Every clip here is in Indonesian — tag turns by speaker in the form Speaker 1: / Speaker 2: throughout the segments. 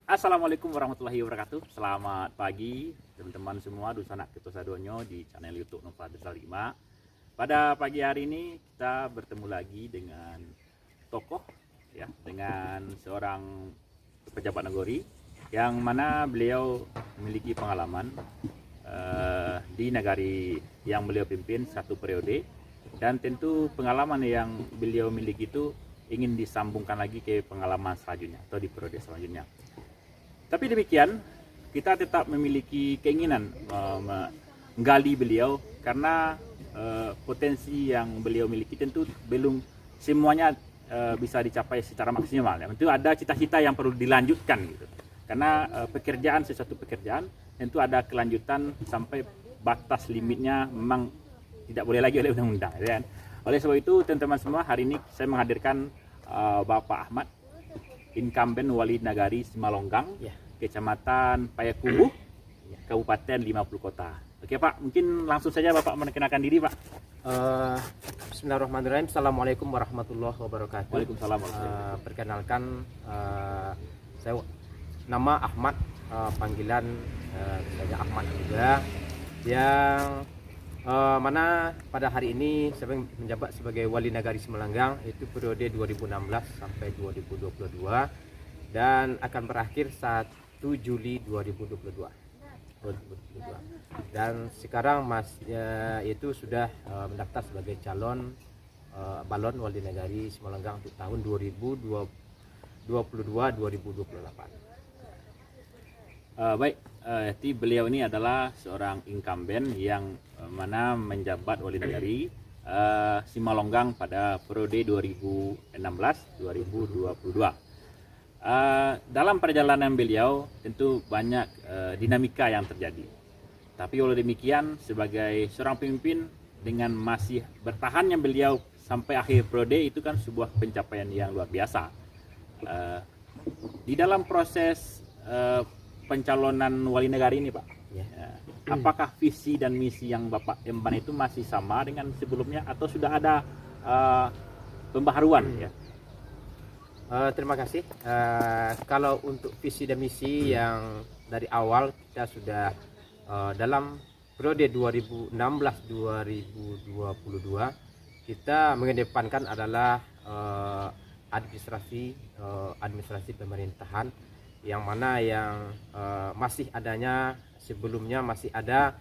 Speaker 1: Assalamualaikum warahmatullahi wabarakatuh. Selamat pagi teman-teman semua Dusanak Ketossadonyo di channel YouTube Nova Desa 5. Pada pagi hari ini kita bertemu lagi dengan tokoh ya, dengan seorang pejabat negeri yang mana beliau memiliki pengalaman di negari yang beliau pimpin satu periode, dan tentu pengalaman yang beliau miliki itu ingin disambungkan lagi ke pengalaman selanjutnya atau di periode selanjutnya. Tapi demikian, kita tetap memiliki keinginan menggali beliau karena potensi yang beliau miliki tentu belum semuanya bisa dicapai secara maksimal. Ya. Tentu ada cita-cita yang perlu dilanjutkan gitu. Karena sesuatu pekerjaan tentu ada kelanjutan sampai batas limitnya memang tidak boleh lagi oleh undang-undang. Ya. Oleh sebab itu teman-teman semua, hari ini saya menghadirkan Bapak Ahmad, incumbent Wali Nagari Simalongang, Kecamatan Payakumbuh, Kabupaten 50 Kota. Oke Pak, mungkin langsung saja Bapak mengenalkan diri Pak.
Speaker 2: Bismillahirrahmanirrahim. Assalamualaikum warahmatullahi wabarakatuh.
Speaker 1: Waalaikumsalam.
Speaker 2: Perkenalkan, saya nama Ahmad, panggilan saya Ahmad juga, yang mana pada hari ini saya menjabat sebagai Wali Nagari Simalongang, itu periode 2016 sampai 2022 dan akan berakhir 1 Juli 2022. Dan sekarang itu sudah mendaftar sebagai calon balon Wali Nagari Simalongang untuk tahun 2022-2028.
Speaker 1: Baik, beliau ini adalah seorang incumbent yang mana menjabat Wali Nagari Simalongang pada periode 2016-2022. Dalam perjalanan beliau tentu banyak dinamika yang terjadi. Tapi oleh demikian, sebagai seorang pemimpin dengan masih bertahannya beliau sampai akhir periode itu kan sebuah pencapaian yang luar biasa. Di dalam proses pencalonan Wali Nagari ini Pak, apakah visi dan misi yang Bapak emban itu masih sama dengan sebelumnya atau sudah ada pembaharuan ya?
Speaker 2: Terima kasih. Kalau untuk visi dan misi yang dari awal kita sudah dalam periode 2016-2022 kita mengedepankan adalah administrasi pemerintahan, yang mana yang masih adanya sebelumnya masih ada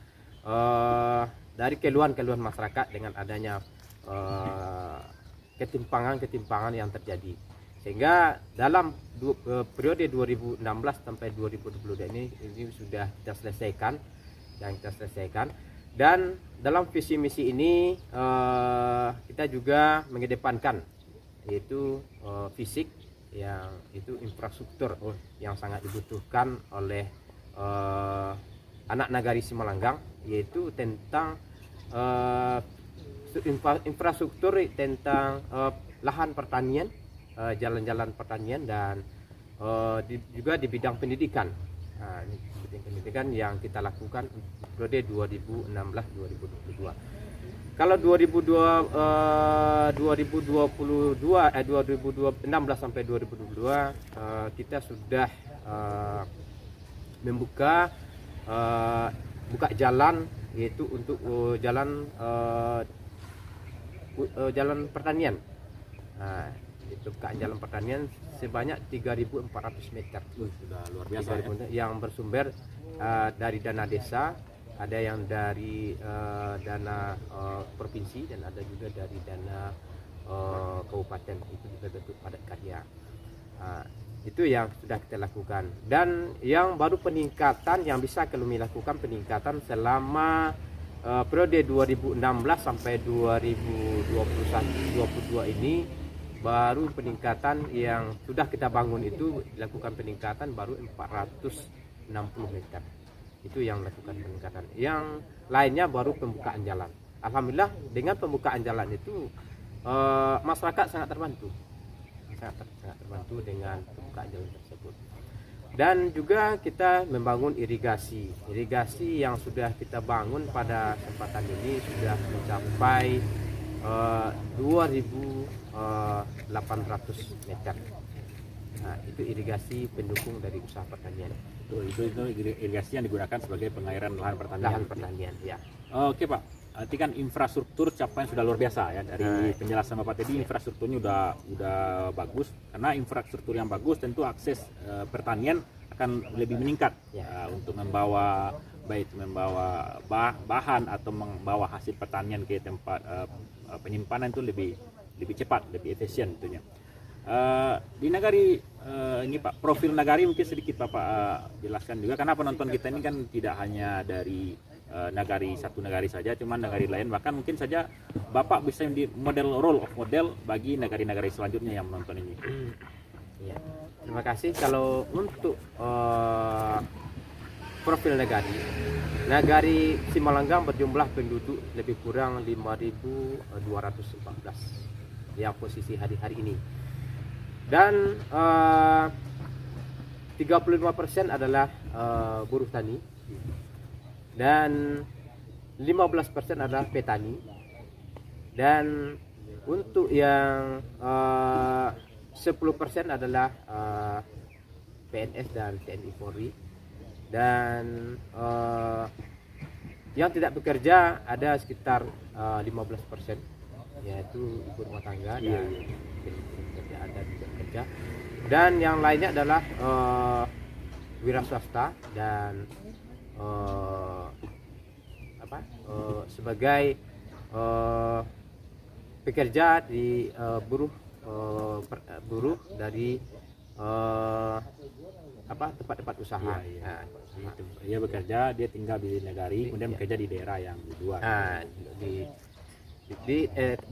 Speaker 2: dari keluhan-keluhan masyarakat dengan adanya ketimpangan yang terjadi. Sehingga dalam periode 2016 sampai 2022 ini sudah kita selesaikan dan dalam visi misi ini kita juga mengedepankan yaitu fisik, yang itu infrastruktur yang sangat dibutuhkan oleh anak Nagari Simalongang, yaitu tentang infrastruktur tentang lahan pertanian, jalan-jalan pertanian, dan juga di bidang pendidikan. Pendidikan yang kita lakukan periode 2016-2022. Kalau 2016 sampai 2022 kita sudah membuka jalan, yaitu untuk jalan pertanian. Itu bukaan jalan pertanian sebanyak 3.400 meter.
Speaker 1: Sudah luar biasa ya?
Speaker 2: Yang bersumber dari dana desa, ada yang dari dana provinsi, dan ada juga dari dana kabupaten, itu juga bentuk padat karya. Itu yang sudah kita lakukan, dan yang baru peningkatan yang bisa kami lakukan peningkatan selama periode 2016 sampai 2021-2022 ini, baru peningkatan yang sudah kita bangun itu dilakukan peningkatan baru 460 meter. Itu yang lakukan peningkatan. Yang lainnya baru pembukaan jalan. Alhamdulillah dengan pembukaan jalan itu masyarakat sangat terbantu. Sangat terbantu dengan pembukaan jalan tersebut. Dan juga kita membangun irigasi yang sudah kita bangun pada kesempatan ini sudah mencapai 2.800 meter. Nah, itu irigasi pendukung dari usaha pertanian.
Speaker 1: Itu irigasi yang digunakan sebagai pengairan lahan pertanian.
Speaker 2: Lahan pertanian, ya.
Speaker 1: Oke Pak, berarti kan infrastruktur capaian sudah luar biasa ya. Dari penjelasan Bapak tadi, infrastrukturnya udah bagus. Karena infrastruktur yang bagus tentu akses pertanian akan lebih meningkat
Speaker 2: Ya.
Speaker 1: untuk membawa baik membawa bahan atau membawa hasil pertanian ke tempat penyimpanan itu lebih cepat, lebih efisien tentunya. Di Nagari ini Pak, profil Nagari mungkin sedikit Bapak jelaskan juga, karena penonton kita ini kan tidak hanya dari satu Nagari saja, cuman Nagari lain, bahkan mungkin saja Bapak bisa menjadi role of model bagi Nagari-Nagari selanjutnya yang menonton ini.
Speaker 2: Ya. Terima kasih. Kalau untuk profil Nagari Simalanggang berjumlah penduduk lebih kurang 5.214 yang posisi hari-hari ini. Dan 35% adalah buruh tani dan 15% adalah petani. Dan untuk yang 10% adalah PNS dan TNI Polri. Dan yang tidak bekerja ada sekitar 15%, yaitu ibu rumah tangga dan pekerjaan dan tidak bekerja. Dan yang lainnya adalah wira swasta dan sebagai pekerja di buruh dari tempat-tempat usaha.
Speaker 1: Dia bekerja, dia tinggal di Nagari, kemudian bekerja di daerah yang di luar.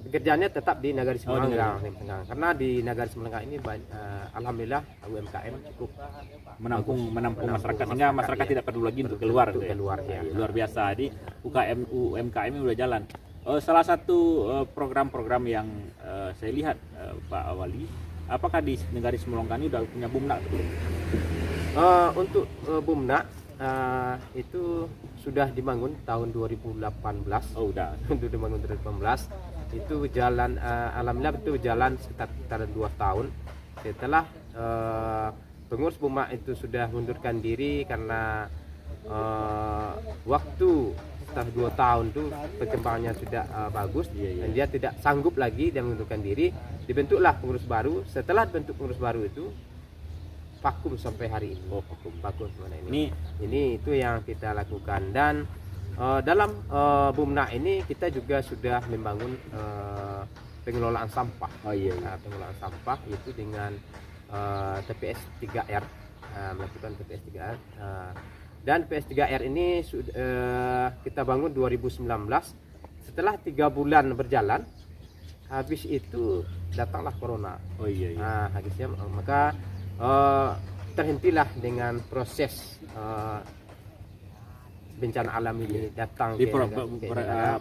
Speaker 2: Pekerjaannya tetap di Nagari Simalanggang, karena di Nagari Simalanggang ini alhamdulillah UMKM cukup
Speaker 1: menampung masyarakat, sehingga masyarakat tidak perlu lagi untuk keluar.
Speaker 2: Ya.
Speaker 1: Luar biasa. Jadi UMKM ini udah jalan. Salah satu program-program yang saya lihat Pak Wali, apakah di Nagari Simalanggang ini udah punya Bumnak?
Speaker 2: Untuk Bumnak itu sudah dibangun tahun 2018.
Speaker 1: Oh, udah.
Speaker 2: Untuk dibangun 2018. Itu jalan alhamdulillah itu jalan sekitar 2 tahun. Setelah pengurus Bumnak itu sudah mundurkan diri karena waktu setelah 2 tahun itu perkembangannya sudah bagus, dan dia tidak sanggup lagi, dia mengundurkan diri. Dibentuklah pengurus baru. Setelah dibentuk pengurus baru itu vakum sampai hari ini. Vakum ini. Ini itu yang kita lakukan. Dan dalam Bumnak ini kita juga sudah membangun pengelolaan sampah. Pengelolaan sampah itu dengan TPS 3R, melakukan TPS 3R. Dan TPS 3R ini kita bangun 2019. Setelah 3 bulan berjalan, habis itu datanglah corona. Habisnya maka terhentilah dengan proses bencana alam ini datang.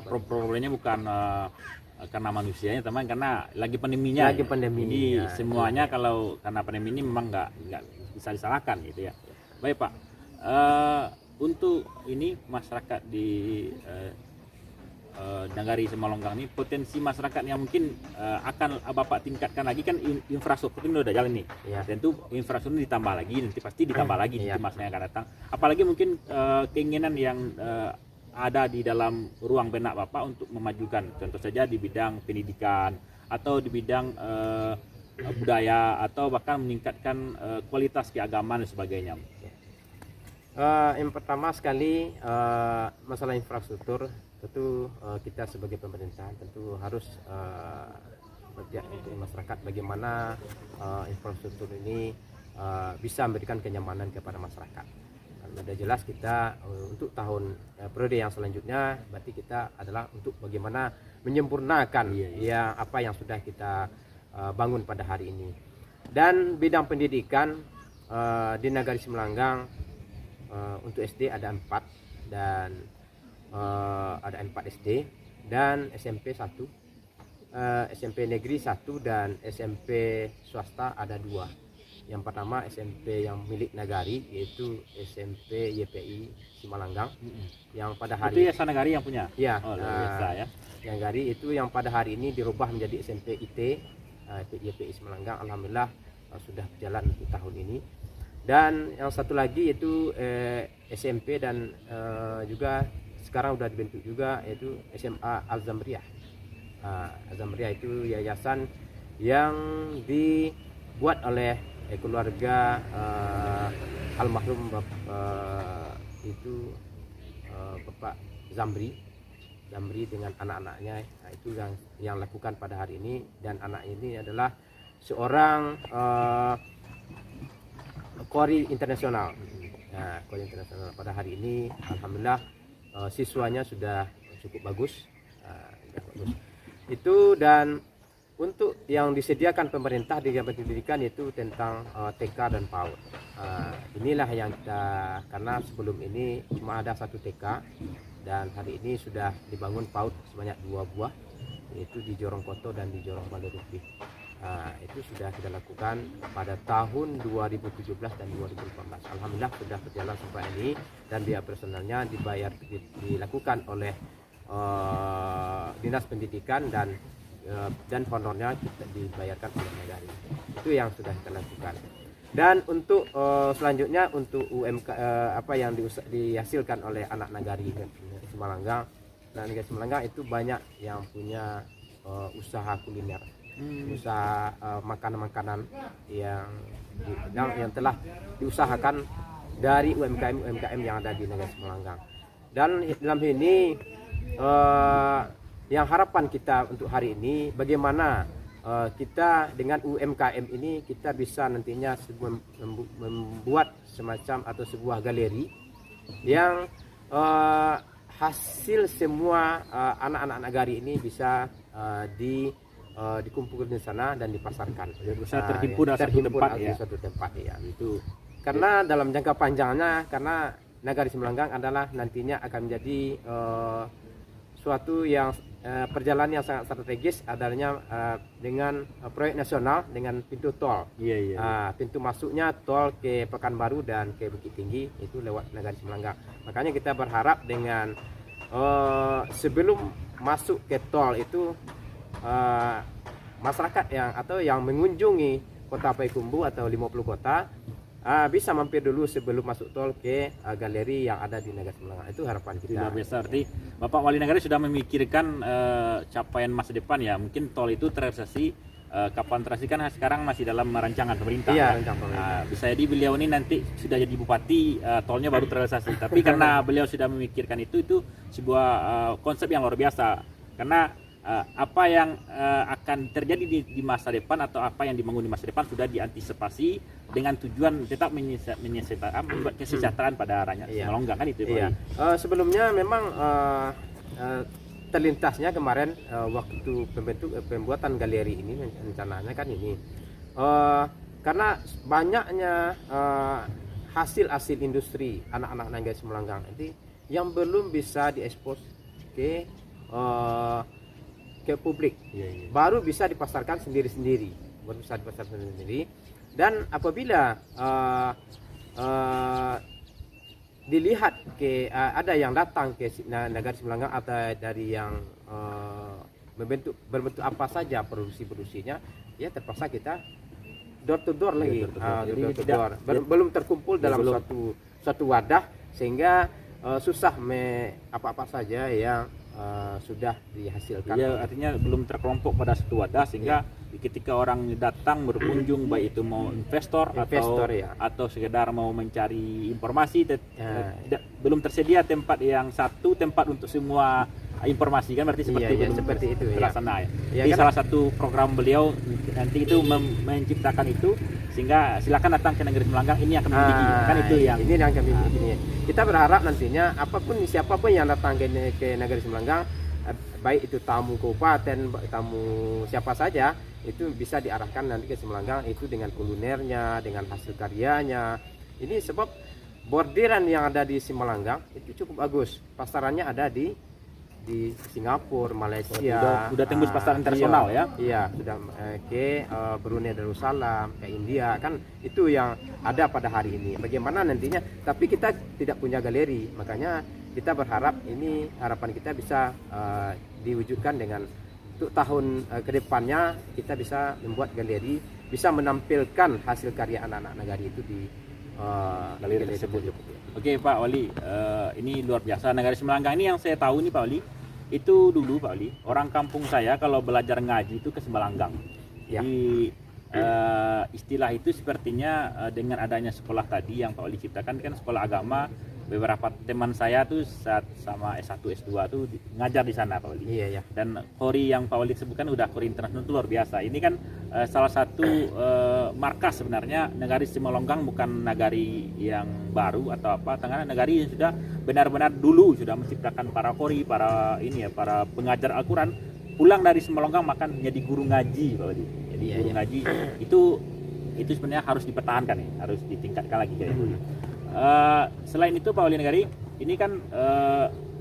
Speaker 1: Problemnya bukan karena manusianya, teman, karena lagi pandeminya. Jadi semuanya kalau karena pandemi ini memang nggak bisa disalahkan gitu ya. Baik Pak, untuk ini masyarakat di Nagari Simalanggang ini, potensi masyarakat yang mungkin akan Bapak tingkatkan lagi, kan infrastruktur ini udah jalan nih. Tentu infrastruktur ini ditambah lagi, nanti pasti ditambah lagi di masa yang akan datang. Apalagi mungkin keinginan yang ada di dalam ruang benak Bapak untuk memajukan, contoh saja di bidang pendidikan atau di bidang budaya, atau bahkan meningkatkan kualitas keagamaan dan sebagainya.
Speaker 2: Yang pertama sekali masalah infrastruktur. Tentu kita sebagai pemerintah tentu harus berpihak untuk masyarakat, bagaimana infrastruktur ini bisa memberikan kenyamanan kepada masyarakat. Sudah jelas kita untuk tahun periode yang selanjutnya berarti kita adalah untuk bagaimana menyempurnakan apa yang sudah kita bangun pada hari ini. Dan bidang pendidikan di Nagari Simalanggang untuk SD ada 4 dan ada 4 SD dan SMP 1, SMP negeri 1 dan SMP swasta ada 2. Yang pertama SMP yang milik Nagari, yaitu SMP YPI Simalanggang, yang pada hari
Speaker 1: itu Yayasan Nagari yang punya.
Speaker 2: Nagari itu yang pada hari ini dirubah menjadi SMP IT YPI Simalanggang. Alhamdulillah sudah berjalan untuk tahun ini. Dan yang satu lagi yaitu SMP dan juga sekarang sudah dibentuk juga yaitu SMA Al-Zamriyah. Al-Zamriyah itu yayasan yang dibuat oleh keluarga almarhum itu Bapak Zamri dengan anak-anaknya. Itu yang lakukan pada hari ini, dan anak ini adalah seorang Qori internasional. Qori internasional pada hari ini alhamdulillah siswanya sudah cukup bagus. Itu, dan untuk yang disediakan pemerintah di Jabat Pendidikan yaitu tentang TK dan PAUD. Inilah yang kita, karena sebelum ini cuma ada 1 TK dan hari ini sudah dibangun PAUD sebanyak 2 buah, yaitu di Jorong Koto dan di Jorong Balai-Rupi. Itu sudah kita lakukan pada tahun 2017 dan 2018. Alhamdulillah sudah berjalan sampai ini, dan biaya personalnya dilakukan oleh Dinas Pendidikan, dan honornya kita dibayarkan oleh negara. Itu yang sudah kita lakukan. Dan untuk selanjutnya untuk UMK apa yang dihasilkan oleh anak Nagari Semalanggang. Nah, Nagari Semalanggang itu banyak yang punya usaha kuliner, usaha makanan-makanan yang telah diusahakan dari UMKM yang ada di Negara Semalanggang. Dan dalam ini yang harapan kita untuk hari ini, bagaimana kita dengan UMKM ini kita bisa nantinya membuat semacam atau sebuah galeri yang hasil semua anak-anak Nagari ini bisa dikumpulkan di sana dan dipasarkan.
Speaker 1: Bisa terhimpun di
Speaker 2: satu tempat ya. Itu karena dalam jangka panjangnya, karena Nagari Semalanggang adalah nantinya akan menjadi suatu yang perjalanan yang sangat strategis adanya dengan proyek nasional dengan pintu tol. Pintu masuknya tol ke Pekanbaru dan ke Bukit Tinggi itu lewat Nagari Semalanggang. Makanya kita berharap dengan sebelum masuk ke tol itu masyarakat yang mengunjungi Kota Payakumbuh atau 50 kota bisa mampir dulu sebelum masuk tol ke galeri yang ada di Nagari Semalanggang. Itu harapan kita.
Speaker 1: Luar biasa. Arti Bapak Wali Nagari sudah memikirkan capaian masa depan ya. Mungkin tol itu terrealisasi kapan terrealisasi, kan sekarang masih dalam rancangan pemerintah.
Speaker 2: Iya, rancangan pemerintah.
Speaker 1: Bisa jadi beliau ini nanti sudah jadi bupati, tolnya baru terrealisasi. Tapi karena beliau sudah memikirkan itu sebuah konsep yang luar biasa. Karena apa yang akan terjadi di masa depan atau apa yang dibangun di masa depan sudah diantisipasi dengan tujuan tetap membuat kesejahteraan pada rakyat Semalanggang, kan itu.
Speaker 2: Sebelumnya memang terlintasnya kemarin waktu pembuatan galeri ini rencananya kan ini karena banyaknya hasil industri anak-anak Nagari Semalanggang ini yang belum bisa diekspos ke publik, baru bisa dipasarkan sendiri-sendiri, dan apabila dilihat ada yang datang ke Nagari Semalanggang atau dari yang berbentuk apa saja produksinya, ya terpaksa kita door to door lagi, belum terkumpul dalam suatu wadah, sehingga susah apa-apa saja yang sudah dihasilkan.
Speaker 1: Ya, artinya belum terkelompok pada satu wadah, sehingga ketika orang datang berkunjung, baik itu mau investor atau sekedar mau mencari informasi, belum tersedia tempat untuk semua informasi, kan berarti seperti itu terlaksana ya. Jadi kan? Salah satu program beliau nanti itu menciptakan itu, sehingga silakan datang ke Nagari Semalanggang, ini akan memiliki, kan itu yang
Speaker 2: ini yang kami ini. Kita berharap nantinya siapapun yang datang ke Nagari Semalanggang, baik itu tamu kabupaten, tamu siapa saja, itu bisa diarahkan nanti ke Semalanggang itu dengan kulinernya, dengan hasil karyanya. Ini sebab bordiran yang ada di Semalanggang itu cukup bagus. Pasarannya ada di Singapura, Malaysia.
Speaker 1: Sudah tembus pasar internasional ya?
Speaker 2: Iya, sudah ke Brunei Darussalam, ke India, kan itu yang ada pada hari ini. Bagaimana nantinya? Tapi kita tidak punya galeri, makanya kita berharap ini, harapan kita bisa diwujudkan dengan untuk tahun kedepannya kita bisa membuat galeri bisa menampilkan hasil karya anak-anak nagari itu di
Speaker 1: galeri tersebut. Oke Pak Wali, ini luar biasa. Nagari Semelanggang ini yang saya tahu nih Pak Wali, itu dulu Pak Wali, orang kampung saya kalau belajar ngaji itu ke Semelanggang.
Speaker 2: Ya.
Speaker 1: Di istilah itu sepertinya dengan adanya sekolah tadi yang Pak Wali ciptakan kan sekolah agama, beberapa teman saya tuh saat sama S1 S2 tuh ngajar di sana Pak Wali.
Speaker 2: Iya ya.
Speaker 1: Dan Kori yang Pak Wali sebutkan udah Kori internasional itu luar biasa. Ini kan salah satu markas sebenarnya. Nagari Semelanggang bukan nagari yang baru atau apa, karena nagari yang sudah benar-benar dulu sudah menciptakan para Kori, para ini ya, para pengajar Al-Quran pulang dari Semelanggang makan menjadi guru ngaji Pak Wali. Jadi guru ngaji itu sebenarnya harus dipertahankan nih, harus ditingkatkan lagi kayak gitu. Selain itu Pak Wali Nagari, ini kan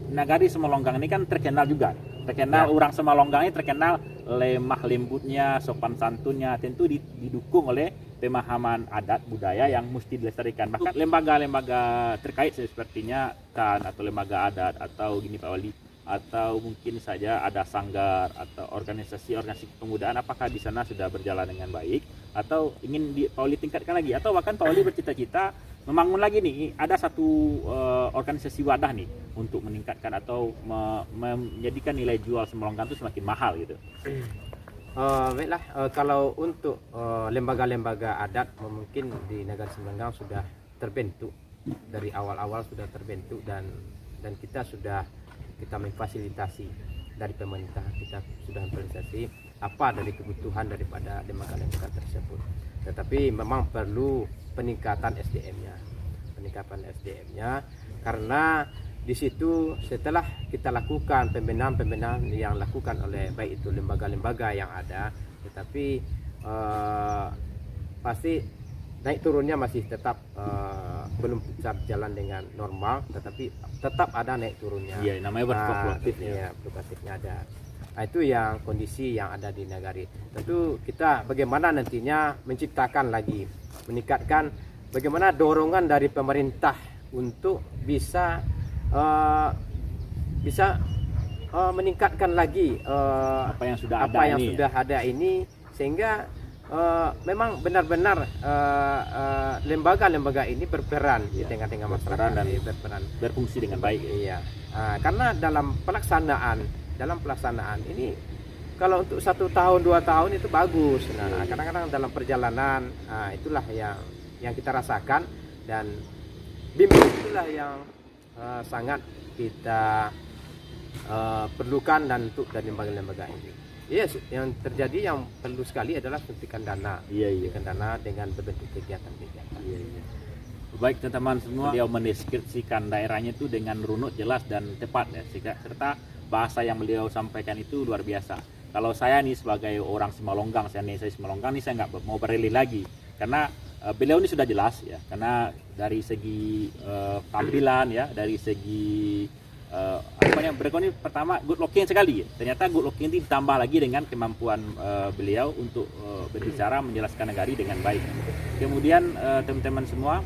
Speaker 1: Nagari Semelanggang ini kan terkenal juga. Terkenal orang Semelanggang ini terkenal lemah lembutnya, sopan santunnya, tentu didukung oleh pemahaman adat budaya yang mesti dilestarikan. Bahkan lembaga-lembaga terkait sepertinya kan, atau lembaga adat atau gini Pak Wali, atau mungkin saja ada sanggar atau organisasi kepemudaan, apakah di sana sudah berjalan dengan baik atau ingin Pak Wali tingkatkan lagi, atau bahkan Pak Wali bercita-cita membangun lagi nih, ada satu organisasi wadah nih untuk meningkatkan atau menjadikan nilai jual Semelanggang itu semakin mahal gitu.
Speaker 2: Baiklah, kalau untuk lembaga-lembaga adat mungkin di negara Semelanggang sudah terbentuk dari awal-awal, sudah terbentuk dan kita memfasilitasi dari pemerintah, kita sudah memfasilitasi apa dari kebutuhan daripada lembaga-lembaga tersebut. Tetapi memang perlu peningkatan SDM-nya, karena di situ setelah kita lakukan pembinaan yang lakukan oleh baik itu lembaga-lembaga yang ada, tetapi pasti naik turunnya masih tetap belum bisa berjalan dengan normal, tetapi tetap ada naik turunnya.
Speaker 1: Iya, namanya berfluktuatif
Speaker 2: ya. Fluktuatifnya ada. Nah, itu yang kondisi yang ada di Nagari. Tentu kita bagaimana nantinya menciptakan lagi, meningkatkan bagaimana dorongan dari pemerintah untuk bisa meningkatkan lagi
Speaker 1: apa yang sudah
Speaker 2: ada ini sehingga memang benar-benar lembaga-lembaga ini berperan di tengah-tengah masyarakat
Speaker 1: dan
Speaker 2: berperan
Speaker 1: berfungsi dengan baik.
Speaker 2: Iya, karena dalam pelaksanaan ini kalau untuk 1 tahun 2 tahun itu bagus. Nah, kadang-kadang dalam perjalanan itulah yang kita rasakan, dan bimbingan itulah yang sangat kita perlukan dan untuk dari lembaga-lembaga ini. Yes, yang terjadi yang perlu sekali adalah suntikan dana. Suntikan dana dengan berbentuk kegiatan-kegiatan.
Speaker 1: Baik teman-teman semua, beliau mendeskripsikan daerahnya itu dengan runut, jelas dan tepat ya, serta bahasa yang beliau sampaikan itu luar biasa. Kalau saya nih sebagai orang Semelanggang, saya Semelanggang nih, saya nggak mau berlari lagi karena beliau ini sudah jelas ya, karena dari segi tampilan ya, dari segi berikutnya pertama good looking sekali ya. Ternyata good looking itu ditambah lagi dengan kemampuan beliau untuk berbicara, menjelaskan Nagari dengan baik. Kemudian teman-teman semua,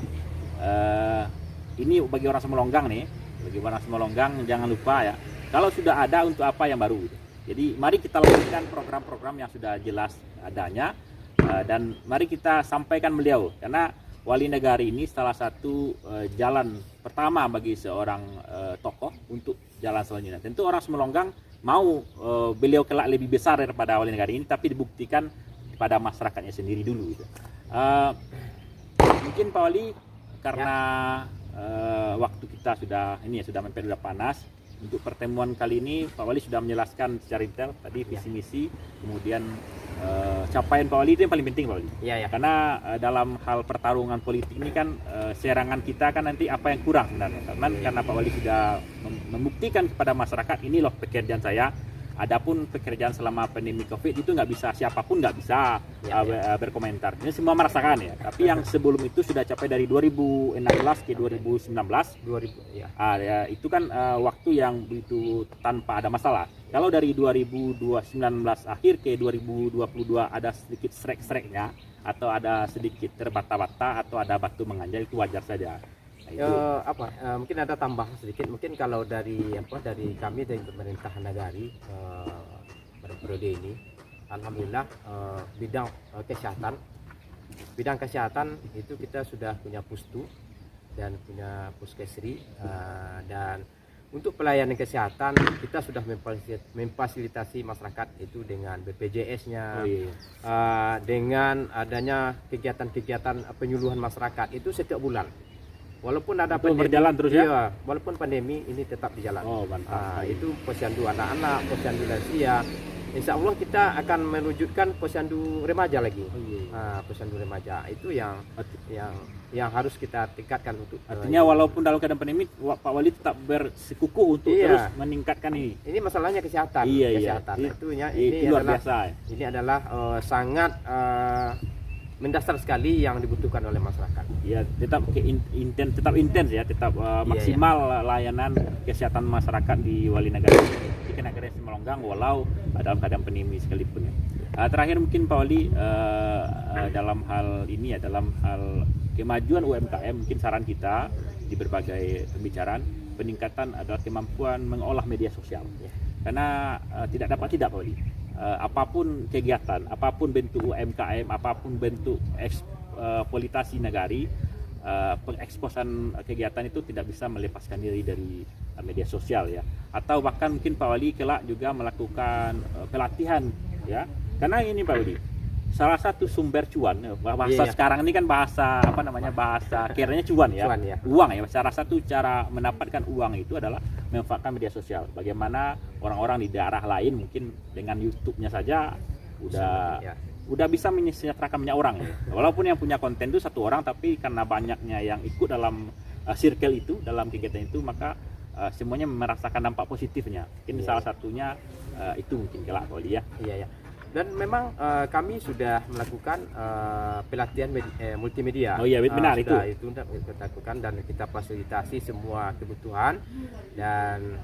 Speaker 1: ini bagi orang Semelanggang nih, bagi orang Semelanggang jangan lupa ya, kalau sudah ada untuk apa yang baru gitu. Jadi mari kita lakukan program-program yang sudah jelas adanya, dan mari kita sampaikan beliau, karena Wali Nagari ini salah satu jalan pertama bagi seorang tokoh untuk jalan selanjutnya. Tentu orang Semelanggang mau beliau kelak lebih besar daripada Wali Nagari ini, tapi dibuktikan pada masyarakatnya sendiri dulu gitu. Mungkin Pak Wali, karena waktu kita sudah mepet, sudah panas. Untuk pertemuan kali ini Pak Wali sudah menjelaskan secara detail tadi visi misi, kemudian capaian Pak Wali itu yang paling penting Pak Wali. Karena dalam hal pertarungan politik ini kan serangan kita kan nanti apa yang kurang sebenarnya. Karena Pak Wali sudah membuktikan kepada masyarakat, ini loh pekerjaan saya. Adapun pekerjaan selama pandemi Covid itu nggak bisa, siapapun nggak bisa berkomentar. Ini semua merasakan ya. Tapi yang sebelum itu sudah capai dari 2016 ke 2019. Itu kan waktu yang begitu tanpa ada masalah. Kalau dari 2019 akhir ke 2022 ada sedikit srek-sreknya, atau ada sedikit terbata-bata, atau ada batu menganjal, itu wajar saja.
Speaker 2: Mungkin ada tambahan sedikit, mungkin kalau dari kami, dari pemerintah Nagari pada periode ini, alhamdulillah bidang kesehatan itu kita sudah punya pustu dan punya puskesri, dan untuk pelayanan kesehatan kita sudah memfasilitasi masyarakat itu dengan BPJS-nya, dengan adanya kegiatan-kegiatan penyuluhan masyarakat itu setiap bulan. Walaupun ada
Speaker 1: itu
Speaker 2: pandemi,
Speaker 1: berjalan terus ya?
Speaker 2: Iya, walaupun pandemi ini tetap berjalan.
Speaker 1: Oh, mantap.
Speaker 2: Itu posyandu anak-anak, posyandu lansia. Insya Allah kita akan mewujudkan posyandu remaja lagi. Posyandu remaja itu yang harus kita tingkatkan untuk.
Speaker 1: Artinya walaupun dalam keadaan pandemi, Pak Wali tetap bersikukuh untuk terus meningkatkan ini.
Speaker 2: Ini masalahnya kesehatan. Kesehatan.
Speaker 1: Ini luar biasa.
Speaker 2: Ini adalah sangat mendasar sekali yang dibutuhkan oleh masyarakat.
Speaker 1: Ya, tetap intens ya, tetap maksimal layanan kesehatan masyarakat di Wali Nagari, di Nagari Semalonggang, walau dalam keadaan pandemi sekalipun ya. Terakhir mungkin Pak Wali, dalam hal ini ya, dalam hal kemajuan UMKM, mungkin saran kita di berbagai pembicaraan, peningkatan adalah kemampuan mengolah media sosial. Karena tidak Pak Wali, apapun kegiatan, apapun bentuk UMKM, apapun bentuk eksploitasi nagari, pengeksposan kegiatan itu tidak bisa melepaskan diri dari media sosial ya. Atau bahkan mungkin Pak Wali kelak juga melakukan pelatihan ya. Karena ini Pak Wali, salah satu sumber cuan, bahasa sekarang ini kan bahasa bahasa kiranya cuan ya. Uang ya. Salah satu cara mendapatkan uang itu adalah memanfaatkan media sosial. Bagaimana orang-orang di daerah lain mungkin dengan YouTube-nya saja udah bisa menyejahterakan banyak orang ya. Walaupun yang punya konten itu satu orang, tapi karena banyaknya yang ikut dalam circle itu, dalam kegiatan itu, maka semuanya merasakan dampak positifnya. Mungkin salah satunya itu mungkin kelak Pak Wali ya.
Speaker 2: Iya. Dan memang kami sudah melakukan pelatihan multimedia.
Speaker 1: Oh iya, benar itu
Speaker 2: kita lakukan dan kita fasilitasi semua kebutuhan. Dan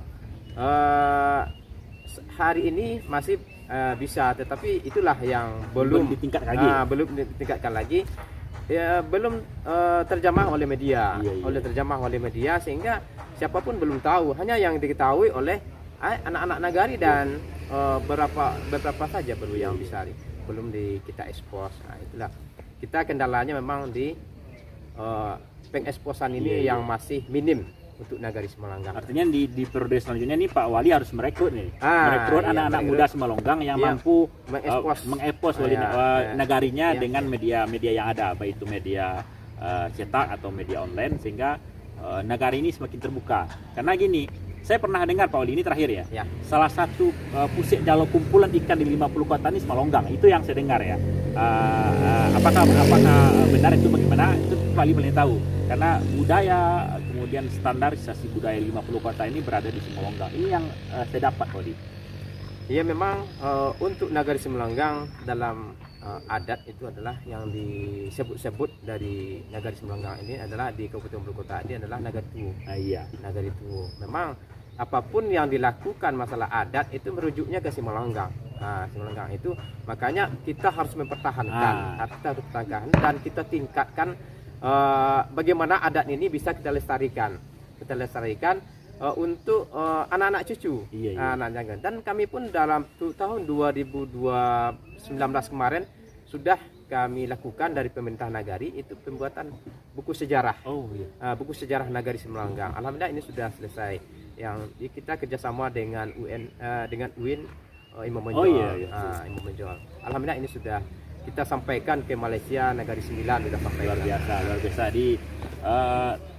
Speaker 2: hari ini masih bisa, tetapi itulah yang belum ditingkatkan lagi. Ya, belum terjamah oleh media, sehingga siapapun belum tahu. Hanya yang diketahui oleh anak-anak nagari dan beberapa saja baru yang bisa belum kita ekspos. Itulah kita kendalanya memang di pengeksposan ini yang masih minim untuk Nagari Semalonggang.
Speaker 1: Artinya di periode selanjutnya nih Pak Wali harus merekrut anak-anak muda Semalonggang yang mampu mengekspos nagarinya dengan media-media yang ada, baik itu media cetak atau media online, sehingga nagari ini semakin terbuka. Karena gini, saya pernah dengar Pak Wali, ini terakhir ya. Salah satu pusat jalur kumpulan ikan di 50 kota ini Semalonggang. Itu yang saya dengar ya. Apakah benar itu, bagaimana? Itu Pak Wali boleh tahu. Karena budaya, kemudian standarisasi budaya 50 kota ini berada di Semalonggang. Ini yang saya dapat Pak Wali.
Speaker 2: Iya, memang untuk Nagari Semalonggang dalam adat itu adalah yang disebut-sebut dari Nagari Semalonggang ini adalah di Kabupaten Bulu-Kota ini adalah Nagari Tuo. Nagari Tuo. Memang apapun yang dilakukan masalah adat itu merujuknya ke Semalonggang. Semalonggang itu makanya kita harus mempertahankan, dan kita tingkatkan bagaimana adat ini bisa kita lestarikan. Untuk anak-anak cucu, dan kami pun dalam tahun 2019 kemarin sudah kami lakukan dari pemerintah Nagari itu pembuatan buku sejarah, buku sejarah Nagari Semalonggang. Alhamdulillah ini sudah selesai. Yang kita kerjasama dengan UIN Imam Menjual. Imam Menjual. Alhamdulillah ini sudah kita sampaikan ke Malaysia, Nagari 9 sudah sampai.
Speaker 1: Luar biasa.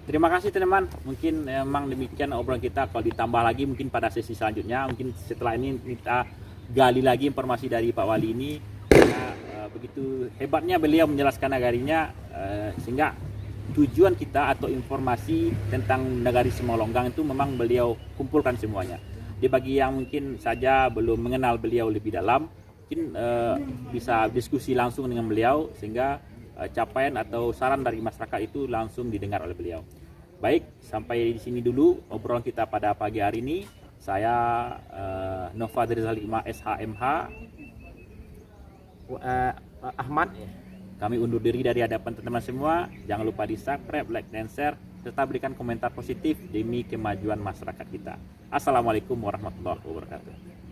Speaker 1: Terima kasih teman-teman. Mungkin memang demikian obrolan kita. Kalau ditambah lagi mungkin pada sesi selanjutnya, mungkin setelah ini kita gali lagi informasi dari Pak Wali ini. Karena begitu hebatnya beliau menjelaskan nagarinya, sehingga tujuan kita atau informasi tentang Nagari Semalonggang itu memang beliau kumpulkan semuanya. Jadi bagi yang mungkin saja belum mengenal beliau lebih dalam, mungkin bisa diskusi langsung dengan beliau, sehingga capaian atau saran dari masyarakat itu langsung didengar oleh beliau. Baik, sampai di sini dulu obrolan kita pada pagi hari ini. Saya Nova Rizal 5 SHMH
Speaker 2: Ahmad.
Speaker 1: Kami undur diri dari hadapan teman-teman semua. Jangan lupa di subscribe, like, dan share, serta berikan komentar positif demi kemajuan masyarakat kita. Assalamualaikum warahmatullahi wabarakatuh.